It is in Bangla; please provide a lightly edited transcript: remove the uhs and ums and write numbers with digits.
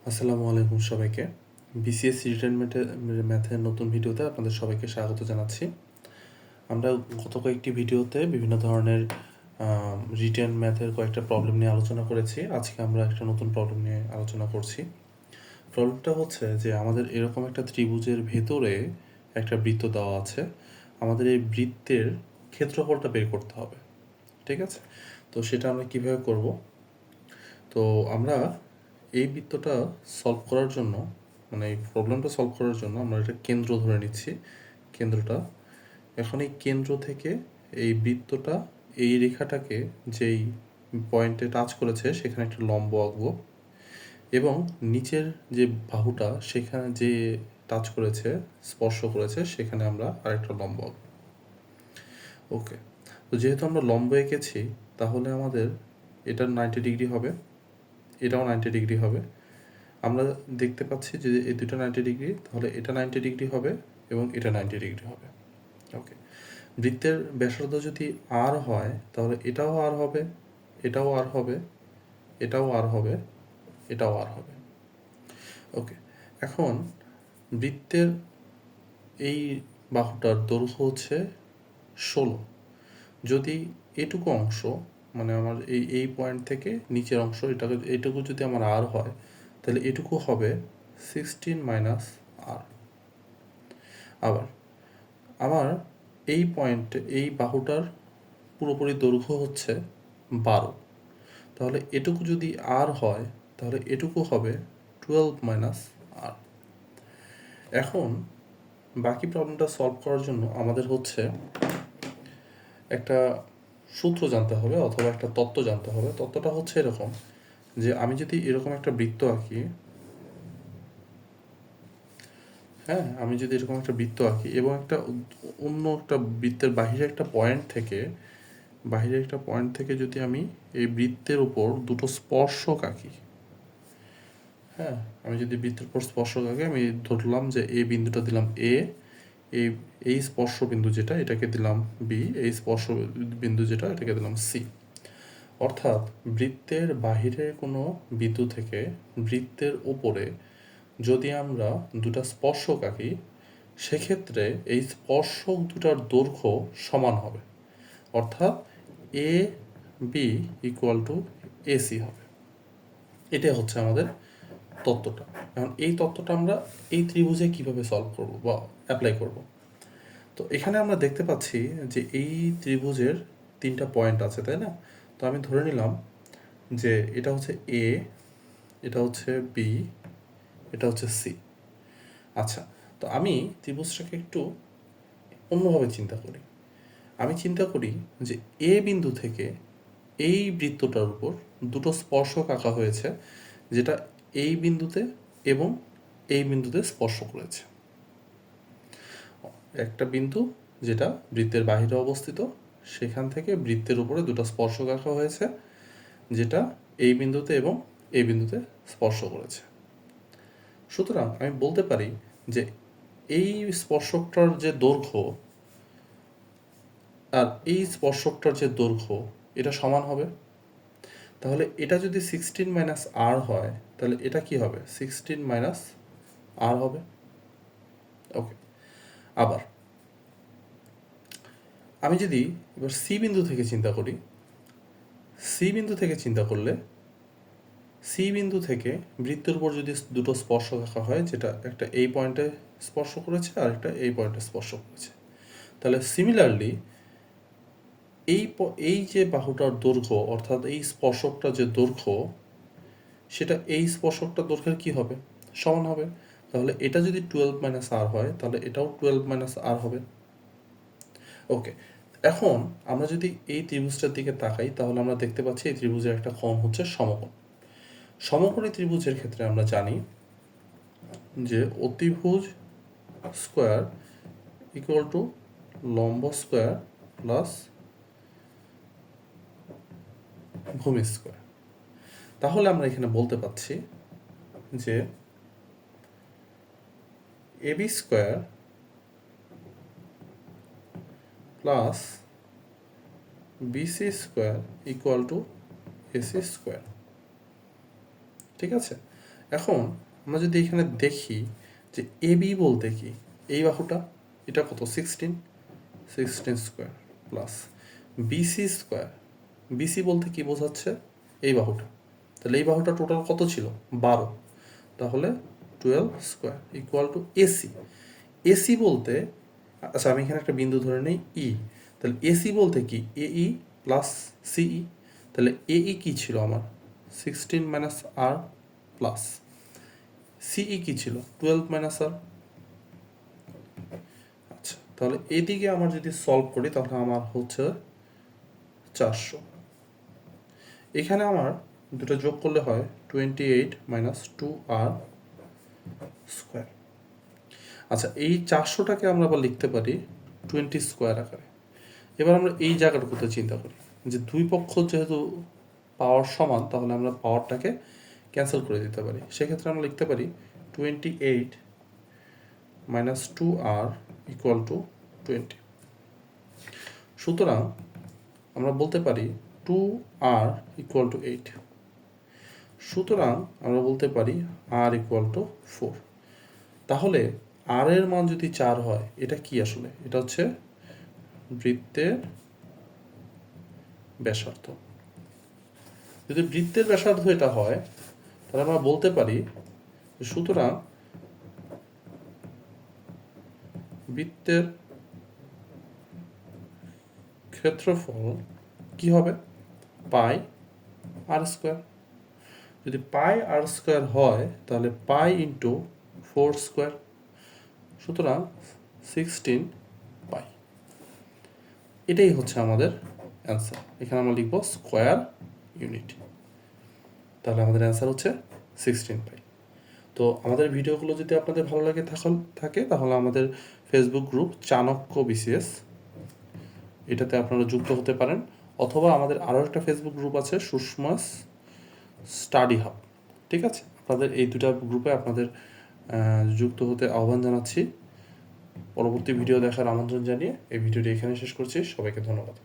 আসসালামু আলাইকুম সবাইকে। বিসিএস রিটেন ম্যাথের নতুন ভিডিওতে আপনাদের সবাইকে স্বাগত জানাচ্ছি। আমরা গত কয়েকটি ভিডিওতে বিভিন্ন ধরনের রিটেন ম্যাথের কয়েকটা প্রবলেম নিয়ে আলোচনা করেছি। আজকে আমরা একটা নতুন প্রবলেম নিয়ে আলোচনা করছি। প্রবলেমটা হচ্ছে যে আমাদের এরকম একটা ত্রিভুজের ভেতরে একটা বৃত্ত দেওয়া আছে। আমাদের এই বৃত্তের ক্ষেত্রফলটা বের করতে হবে, ঠিক আছে? তো সেটা আমরা কিভাবে করব? তো আমরা এই বৃত্তটা সলভ করার জন্য, মানে এই প্রবলেমটা সলভ করার জন্য আমরা একটা কেন্দ্র ধরে নিচ্ছি। কেন্দ্রটা এখন এই কেন্দ্র থেকে এই বৃত্তটা এই রেখাটাকে যেই পয়েন্টে টাচ করেছে সেখানে একটা লম্ব আঁকবো এবং নিচের যে বাহুটা সেখানে যে টাচ করেছে, স্পর্শ করেছে, সেখানে আমরা আরেকটা লম্ব আঁকবো। ওকে, তো যেহেতু আমরা লম্ব এঁকেছি তাহলে আমাদের এটা 90 ডিগ্রি হবে, এটাও 90 ডিগ্রি হবে। আমরা দেখতে পাচ্ছি যে এই দুটো 90 ডিগ্রি, তাহলে এটা 90 ডিগ্রি হবে এবং এটা 90 ডিগ্রি হবে। ওকে, বৃত্তের ব্যাসার্ধ যদি আর হয় তাহলে এটাও আর হবে, এটাও আর হবে, এটাও আর হবে, এটাও আর হবে। ওকে, এখন বৃত্তের এই বাহুটার দৈর্ঘ্য হচ্ছে 16। যদি এটুকু অংশ, মানে আমার এই পয়েন্ট থেকে নিচের অংশ, এটুকু যদি আমার আর হয় তাহলে এটুকু হবে 16 মাইনাস আর। আবার আমার এই পয়েন্টে এই বাহুটার পুরোপুরি দৈর্ঘ্য হচ্ছে 12, তাহলে এটুকু যদি আর হয় তাহলে এটুকু হবে 12 মাইনাস আর। এখন বাকি প্রবলেমটা সলভ করার জন্য আমাদের হচ্ছে একটা সূত্র জানতে হবে অথবা একটা তত্ত্ব জানতে হবে। তত্ত্বটা হচ্ছে এরকম যে আমি যদি এরকম একটা বৃত্ত আঁকি, হ্যাঁ, আমি যদি এরকম একটা বৃত্ত আঁকি এবং একটা অন্য একটা বৃত্তের বাহিরে একটা পয়েন্ট থেকে যদি আমি এই বৃত্তের উপর দুটো স্পর্শক আঁকি, হ্যাঁ, আমি যদি বৃত্তের উপর স্পর্শক আঁকি, আমি ধরলাম যে এই বিন্দুটা দিলাম এ, এই এই স্পর্শ বিন্দু যেটা এটাকে দিলাম বি, এই স্পর্শ বিন্দু যেটা এটাকে দিলাম সি। অর্থাৎ বৃত্তের বাহিরে কোনো বিন্দু থেকে বৃত্তের উপরে যদি আমরা দুটা স্পর্শক আঁকি, সেক্ষেত্রে এই স্পর্শক দুটার দৈর্ঘ্য সমান হবে, অর্থাৎ A B equal to AC হবে। এটাই হচ্ছে আমাদের তত্ত্বটা। এখন এই তত্ত্বটা আমরা এই ত্রিভুজে কিভাবে সলভ করব বা অ্যাপ্লাই করব? তো এখানে আমরা দেখতে পাচ্ছি যে এই ত্রিভুজের তিনটা পয়েন্ট আছে, তাই না? তো আমি ধরে নিলাম যে এটা হচ্ছে এ, এটা হচ্ছে বি, এটা হচ্ছে সি। আচ্ছা, তো আমি ত্রিভুজটাকে একটু অন্যভাবে চিন্তা করি। আমি চিন্তা করি যে এ বিন্দু থেকে এই বৃত্তটার উপর দুটো স্পর্শক আঁকা হয়েছে, যেটা এই বিন্দুতে এবং এই বিন্দুতে স্পর্শ করেছে। একটা বিন্দু যেটা বৃত্তের বাহিরে অবস্থিত, সেখান থেকে বৃত্তের উপরে দুটো স্পর্শক আঁকা হয়েছে, যেটা এই বিন্দুতে এবং এই বিন্দুতে স্পর্শ করেছে। সুতরাং আমি বলতে পারি যে এই স্পর্শকটার যে দৈর্ঘ্য আর এই স্পর্শকটার যে দৈর্ঘ্য এটা সমান হবে। তাহলে এটা যদি 16 মাইনাস আর হয় তাহলে এটা কি হবে? 16 মাইনাস আর হবে। ওকে, আবার আমি যদি এবার সি বিন্দু থেকে চিন্তা করি, সি বিন্দু থেকে চিন্তা করলে সি বিন্দু থেকে বৃত্তের উপর যদি দুটো স্পর্শক আঁকা হয়, যেটা একটা এই পয়েন্টে স্পর্শ করেছে আর একটা এই পয়েন্টে স্পর্শ করেছে, তাহলে সিমিলারলি এই যে বাহুটার দৈর্ঘ্য অর্থাৎ এই স্পর্শকটার যে দৈর্ঘ্য, সেটা এই স্পর্শকটার দৈর্ঘ্যের কী হবে? সমান হবে। তাহলে এটা যদি 12 মাইনাস আর হয় তাহলে এটাও 12 মাইনাস আর হবে। ওকে, এখন আমরা যদি এই ত্রিভুজটার দিকে তাকাই তাহলে আমরা দেখতে পাচ্ছি এই ত্রিভুজের একটা কোণ হচ্ছে সমকোণ। সমকোণী ত্রিভুজের ক্ষেত্রে আমরা জানি যে অতিভুজ স্কোয়ার ইকুয়াল টু লম্ব স্কোয়ার প্লাস ভূমি স্কোয়ার। তাহলে আমরা এখানে বলতে পাচ্ছি যে AB square plus BC square equals to AC square. ঠিক আছে, এখন আমরা যদি এখানে দেখি যে এ বি বলতে কি, এই বাহুটা এটা কত 16 square plus BC square, BC বলতে কি বোঝাচ্ছে এই বাহুটা, তাহলে এই বাহুটা টোটাল কত ছিল 12, তাহলে 12 square equals to AC. AC বলতে আচ্ছা আমি এখানে একটা বিন্দু ধরে নিই ই, তাহলে এসি বলতে কি এই প্লাস সিই, তাহলে এই কি ছিল আমার 16 মাইনাস আর প্লাস সিই কি ছিল 12 মাইনাস আর। আচ্ছা তাহলে এদিকে আমার যদি সলভ করি তাহলে আমার হচ্ছে 400, এখানে আমার দুটো যোগ করলে হয় 28 মাইনাস 2r স্কোয়ার। আচ্ছা এই 400টাকে আমরা আবার লিখতে পারি 20 স্কোয়ার আকারে। এবার আমরা এই জায়গাটুকুতে চিন্তা করি যে দুই পক্ষ যেহেতু পাওয়ার সমান, তাহলে আমরা পাওয়ারটাকে ক্যান্সেল করে দিতে পারি। সেক্ষেত্রে আমরা লিখতে পারি 28 মাইনাস 2r ইকুয়াল টু 20। সুতরাং আমরা বলতে পারি 2r ইকুয়াল টু 8। সুতরাং আমরা বলতে পারি r ইকুয়াল টু 4। তাহলে r এর মান যদি 4 হয়, এটা কি আসলে? এটা হচ্ছে বৃত্তের ব্যাসার্ধ। যদি বৃত্তের ব্যাসার্ধ এটা হয়, তাহলে আমরা বলতে পারি সুতরাং বৃত্তের ক্ষেত্রফল কি হবে পাই আর স্কোয়ার। যদি পাই আর স্কোয়ার হয় তাহলে পাই ইন্টু 4 স্কোয়ার, সুতরাং 16 পাই। এটাই হচ্ছে আমাদের অ্যান্সার। এখানে আমরা লিখব স্কোয়ার ইউনিট, তাহলে আমাদের অ্যান্সার হচ্ছে 16 পাই। তো আমাদের ভিডিওগুলো যদি আপনাদের ভালো লাগে থাকে তাহলে আমাদের ফেসবুক গ্রুপ চাণক্য বিসিএস, এটাতে আপনারা যুক্ত হতে পারেন, অথবা আমাদের আরও একটা ফেসবুক গ্রুপ আছে সুষমা স্টাডি হাব। ঠিক আছে, আপনাদের এই দুটা গ্রুপে আপনাদের যুক্ত হতে আহ্বান জানাচ্ছি। পরবর্তী ভিডিও দেখার আমন্ত্রণ জানিয়ে এই ভিডিওটি এখানে শেষ করছি। সবাইকে ধন্যবাদ।